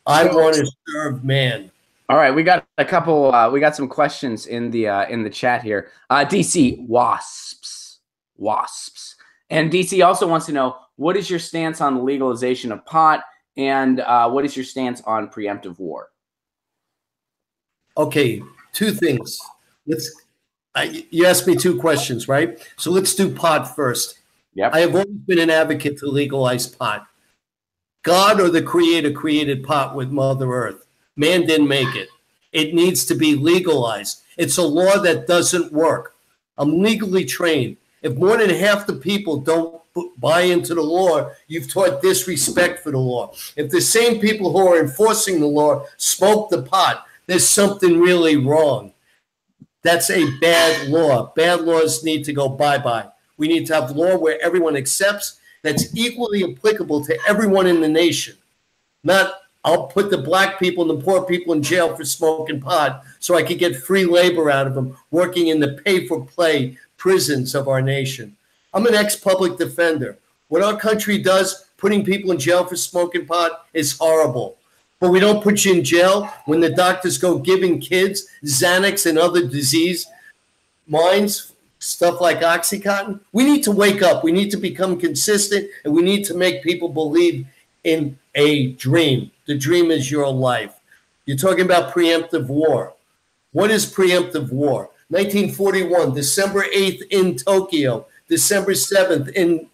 I want to serve man. All right, we got a couple. We got some questions in the chat here. DC wasps, and DC also wants to know, what is your stance on the legalization of pot, and what is your stance on preemptive war? Okay, two things. You asked me two questions, right? So let's do pot first. Yep. I have always been an advocate to legalize pot. God or the Creator created pot with Mother Earth. Man didn't make it. It needs to be legalized. It's a law that doesn't work. I'm legally trained. If more than half the people don't buy into the law, you've taught disrespect for the law. If the same people who are enforcing the law smoke the pot, there's something really wrong. That's a bad law. Bad laws need to go bye-bye. We need to have law where everyone accepts, that's equally applicable to everyone in the nation. Not, I'll put the black people and the poor people in jail for smoking pot so I could get free labor out of them working in the pay-for-play prisons of our nation. I'm an ex-public defender. What our country does, putting people in jail for smoking pot, is horrible. But we don't put you in jail when the doctors go giving kids Xanax and other disease minds, stuff like Oxycontin. We need to wake up. We need to become consistent, and we need to make people believe in a dream. The dream is your life. You're talking about preemptive war. What is preemptive war? 1941, December 8th in Tokyo, December 7th in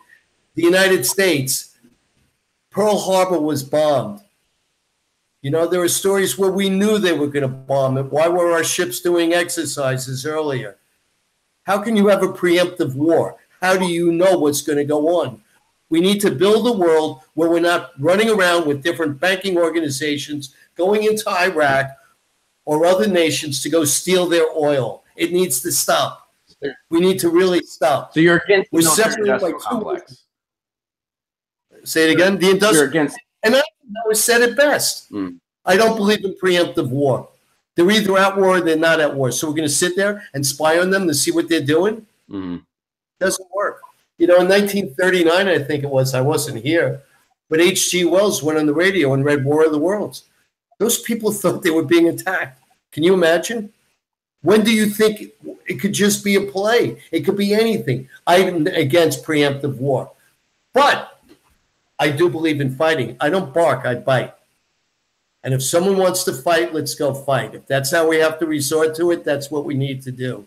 the United States, Pearl Harbor was bombed. You know, there are stories where we knew they were going to bomb it. Why were our ships doing exercises earlier? How can you have a preemptive war? How do you know what's going to go on? We need to build a world where we're not running around with different banking organizations going into Iraq or other nations to go steal their oil. It needs to stop. We need to really stop. So you're against we're the separated by complex. Say it again. The industrial. You're against. And I always said it best. I don't believe in preemptive war. They're either at war or they're not at war. So we're going to sit there and spy on them to see what they're doing? Doesn't work. You know, in 1939, I think it was, I wasn't here, but H.G. Wells went on the radio and read War of the Worlds. Those people thought they were being attacked. Can you imagine? When do you think it could just be a play? It could be anything. I'm against preemptive war. But I do believe in fighting. I don't bark, I bite. And if someone wants to fight, let's go fight. If that's how we have to resort to it, that's what we need to do.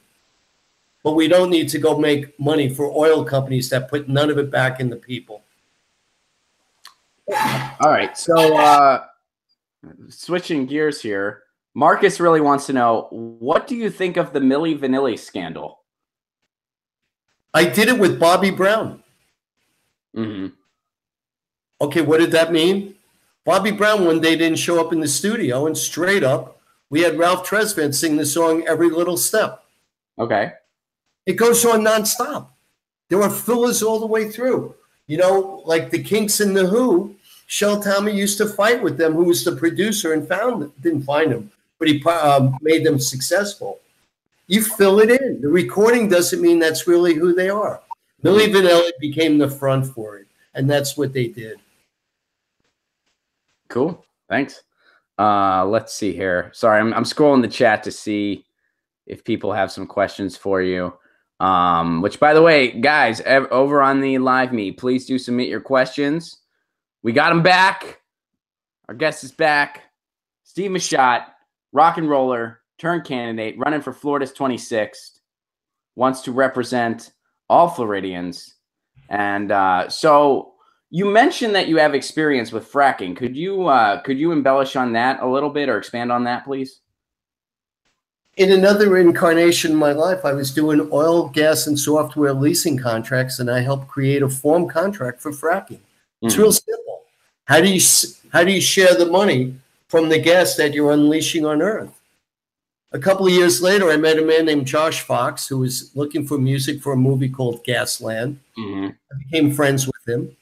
But we don't need to go make money for oil companies that put none of it back in the people. All right, so switching gears here, Marcus really wants to know, what do you think of the Milli Vanilli scandal? I did it with Bobby Brown. Okay, what did that mean? Bobby Brown one day didn't show up in the studio, and straight up, we had Ralph Tresvant sing the song Every Little Step. Okay. It goes on nonstop. There are fillers all the way through. You know, like the Kinks and the Who, Shel Talmy used to fight with them, who was the producer and didn't find him, but he made them successful. You fill it in. The recording doesn't mean that's really who they are. Milli Vanilli became the front for it, and that's what they did. Cool. Thanks. Let's see here. Sorry, I'm scrolling the chat to see if people have some questions for you. Which, by the way, guys, over on the live meet, please do submit your questions. We got him back. Our guest is back. Steve Machot, rock and roller, turned candidate, running for Florida's 26th, wants to represent all Floridians. And so you mentioned that you have experience with fracking. Could you embellish on that a little bit or expand on that, please? In another incarnation in my life, I was doing oil, gas, and software leasing contracts, and I helped create a form contract for fracking. It's real simple. How do you share the money from the gas that you're unleashing on Earth? A couple of years later, I met a man named Josh Fox who was looking for music for a movie called Gasland. I became friends with him,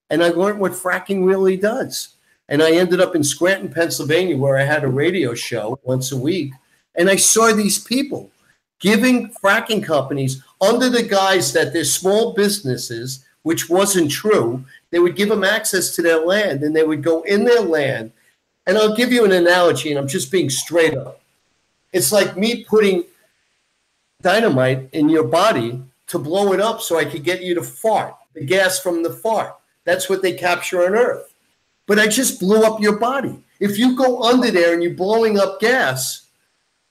and I learned what fracking really does. And I ended up in Scranton, Pennsylvania, where I had a radio show once a week. And I saw these people. giving fracking companies under the guise that they're small businesses, which wasn't true. They would give them access to their land, and they would go in their land. And I'll give you an analogy, and I'm just being straight up. It's like me putting dynamite in your body to blow it up so I could get you to fart, the gas from the fart. That's what they capture on Earth. But I just blew up your body. If you go under there and you're blowing up gas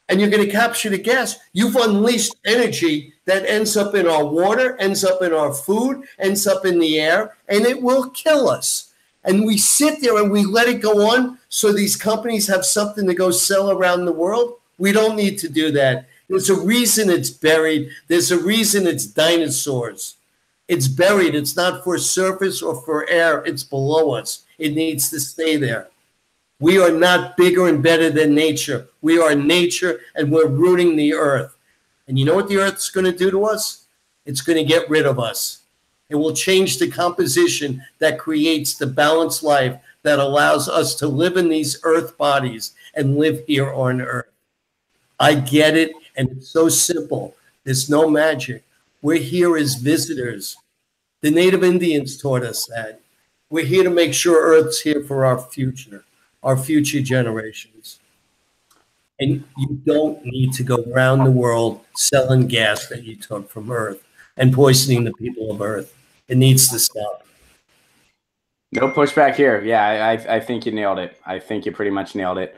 and you're going to capture the gas, you've unleashed energy that ends up in our water, ends up in our food, ends up in the air, and it will kill us. And we sit there and we let it go on so these companies have something to go sell around the world. We don't need to do that. There's a reason it's buried. There's a reason it's dinosaurs. It's buried. It's not for surface or for air. It's below us. It needs to stay there. We are not bigger and better than nature. We are nature, and we're rooting the earth. And you know what the earth's going to do to us? It's going to get rid of us. It will change the composition that creates the balanced life that allows us to live in these earth bodies and live here on earth. I get it, and it's so simple. There's no magic. We're here as visitors. The Native Indians taught us that. We're here to make sure Earth's here for our future generations. And you don't need to go around the world selling gas that you took from Earth and poisoning the people of Earth. It needs to stop. No pushback here. Yeah, I think you nailed it. I think you pretty much nailed it.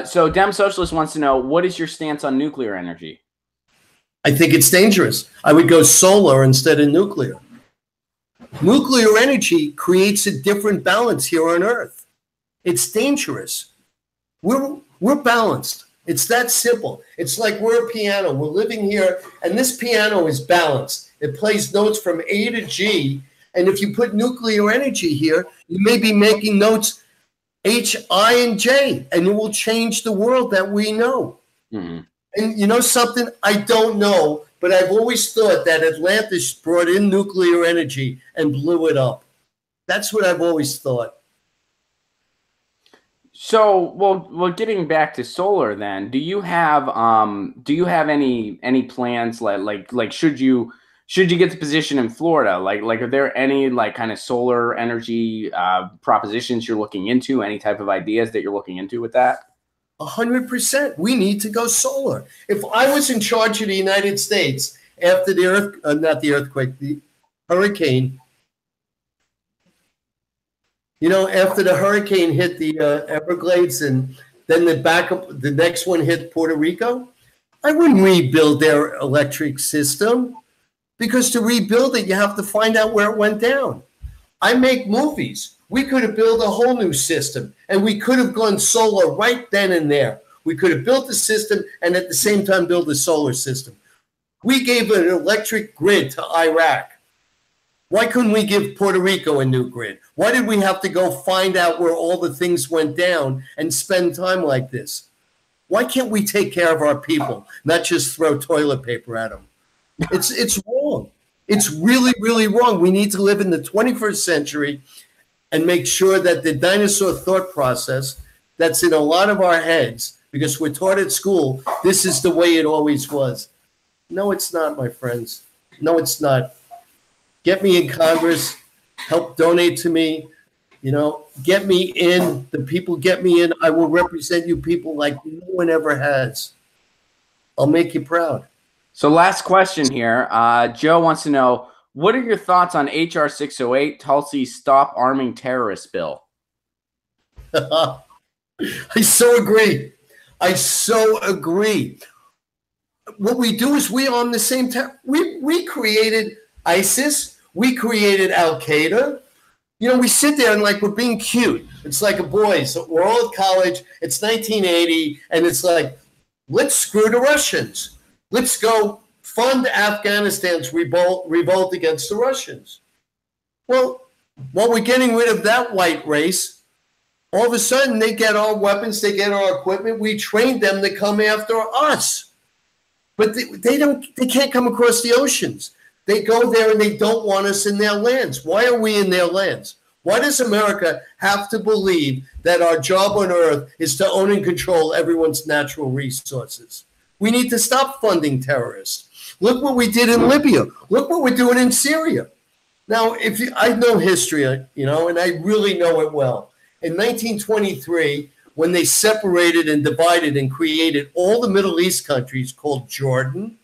So Dem Socialist wants to know, what is your stance on nuclear energy? I think it's dangerous. I would go solar instead of nuclear. Nuclear energy creates a different balance here on Earth. It's dangerous. We're balanced. It's that simple. It's like we're a piano. We're living here, and this piano is balanced. It plays notes from A to G, and if you put nuclear energy here, you may be making notes H, I, and J, and it will change the world that we know. Mm-hmm. And you know something? I don't know, but I've always thought that Atlantis brought in nuclear energy and blew it up. That's what I've always thought. So, well, getting back to solar, then, do you have any plans like should you get the position in Florida? Like are there any kind of solar energy propositions you're looking into? Any type of ideas that you're looking into with that? 100%. We need to go solar. If I was in charge of the United States after the hurricane, after the hurricane hit the Everglades and then the next one hit Puerto Rico, I wouldn't rebuild their electric system, because to rebuild it, you have to find out where it went down. I make movies. We could have built a whole new system, and we could have gone solar right then and there. We could have built the system and at the same time built a solar system. We gave an electric grid to Iraq. Why couldn't we give Puerto Rico a new grid? Why did we have to go find out where all the things went down and spend time like this? Why can't we take care of our people, not just throw toilet paper at them? It's wrong. It's really, really wrong. We need to live in the 21st century and make sure that the dinosaur thought process that's in a lot of our heads, because we're taught at school, this is the way it always was. No, it's not, my friends. No, it's not. Get me in Congress. Help donate to me. Get me in. The people get me in. I will represent you people like no one ever has. I'll make you proud. So last question here. Joe wants to know, what are your thoughts on H.R. 608, Tulsi's Stop Arming Terrorists bill? I so agree. What we do is we arm the same we created ISIS. We created Al-Qaeda. We sit there and we're being cute. It's like a boy. So we're all at college. It's 1980. And it's like, let's screw the Russians. Let's go fund Afghanistan's revolt against the Russians. Well, while we're getting rid of that white race, all of a sudden they get our weapons, they get our equipment. We trained them to come after us. But they can't come across the oceans. They go there and they don't want us in their lands. Why are we in their lands? Why does America have to believe that our job on earth is to own and control everyone's natural resources? We need to stop funding terrorists. Look what we did in Libya. Look what we're doing in Syria. Now, I know history, and I really know it well. In 1923, when they separated and divided and created all the Middle East countries called Jordan,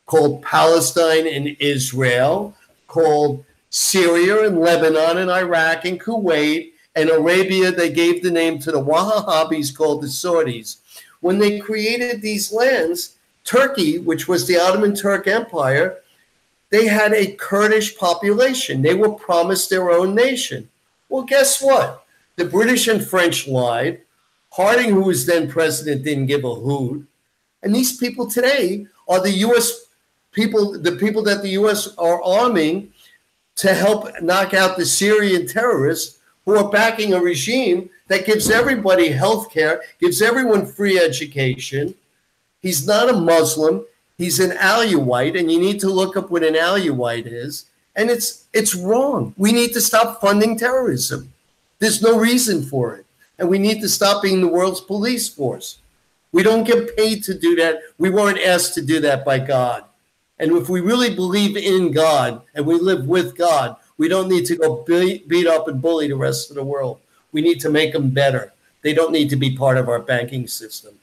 called Palestine and Israel, called Syria and Lebanon and Iraq and Kuwait and Arabia, they gave the name to the Wahhabis called the Saudis. When they created these lands, Turkey, which was the Ottoman Turk Empire, they had a Kurdish population. They were promised their own nation. Well, guess what? The British and French lied. Harding, who was then president, didn't give a hoot. And these people today are the U.S. people, the people that the U.S. are arming to help knock out the Syrian terrorists who are backing a regime that gives everybody health care, gives everyone free education. He's not a Muslim. He's an Alawite, and you need to look up what an Alawite is. And it's wrong. We need to stop funding terrorism. There's no reason for it. And we need to stop being the world's police force. We don't get paid to do that. We weren't asked to do that by God. And if we really believe in God and we live with God, we don't need to go beat up and bully the rest of the world. We need to make them better. They don't need to be part of our banking system.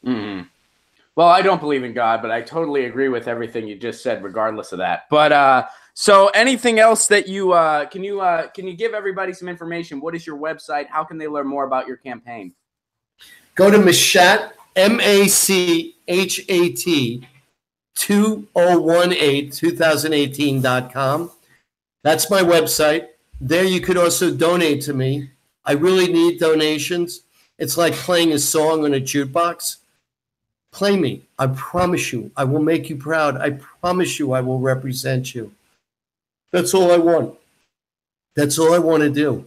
Mm-hmm. Well, I don't believe in God, but I totally agree with everything you just said, regardless of that. But so anything else that you can you give everybody some information? What is your website? How can they learn more about your campaign? Go to Machat, MACHAT 2018.com. That's my website. There you could also donate to me. I really need donations. It's like playing a song on a jukebox. Play me. I promise you, I will make you proud. I promise you, I will represent you. That's all I want. That's all I want to do.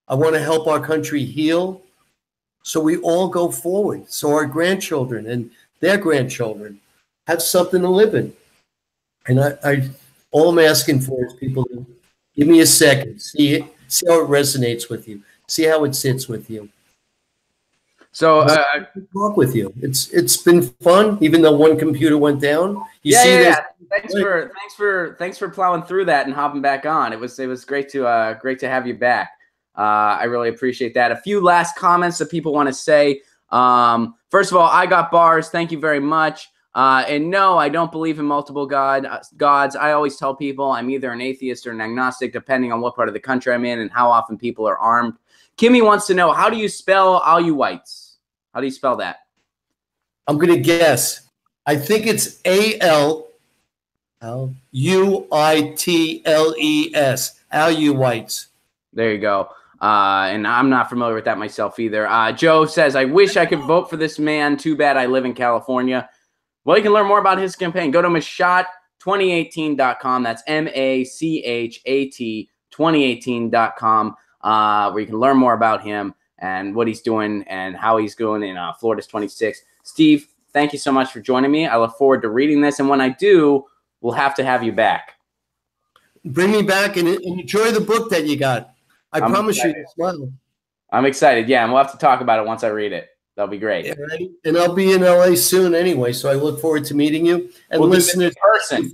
I want to help our country heal so we all go forward, so our grandchildren and their grandchildren have something to live in. And all I'm asking for is people to give me a second, see how it resonates with you, see how it sits with you. So talk with you. It's been fun, even though one computer went down. Yeah. Thanks for plowing through that and hopping back on. It was great to have you back. I really appreciate that. A few last comments that people want to say. First of all, I got bars. Thank you very much. And no, I don't believe in multiple gods. I always tell people I'm either an atheist or an agnostic, depending on what part of the country I'm in and how often people are armed. Kimmy wants to know, how do you spell Alawite? How do you spell that? I'm going to guess. I think it's ALUITLES. Alawite. There you go. And I'm not familiar with that myself either. Joe says, I wish I could vote for this man. Too bad I live in California. Well, you can learn more about his campaign. Go to machat2018.com. That's MACHAT 2018.com, where you can learn more about him and what he's doing and how he's doing in Florida's 26. Steve, thank you so much for joining me. I look forward to reading this. And when I do, we'll have to have you back. Bring me back and enjoy the book that you got. I promise excited. you, smile. I'm excited. Yeah, and we'll have to talk about it once I read it. That'll be great. Yeah, right? And I'll be in LA soon anyway, so I look forward to meeting you. And we'll listeners, person.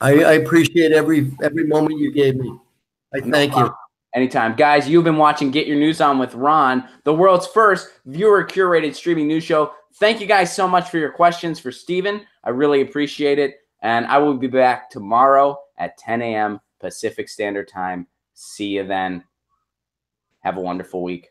I appreciate every moment you gave me. I thank you. Anytime. Guys, you've been watching Get Your News On with Ron, the world's first viewer-curated streaming news show. Thank you guys so much for your questions for Steven. I really appreciate it. And I will be back tomorrow at 10 a.m. Pacific Standard Time. See you then. Have a wonderful week.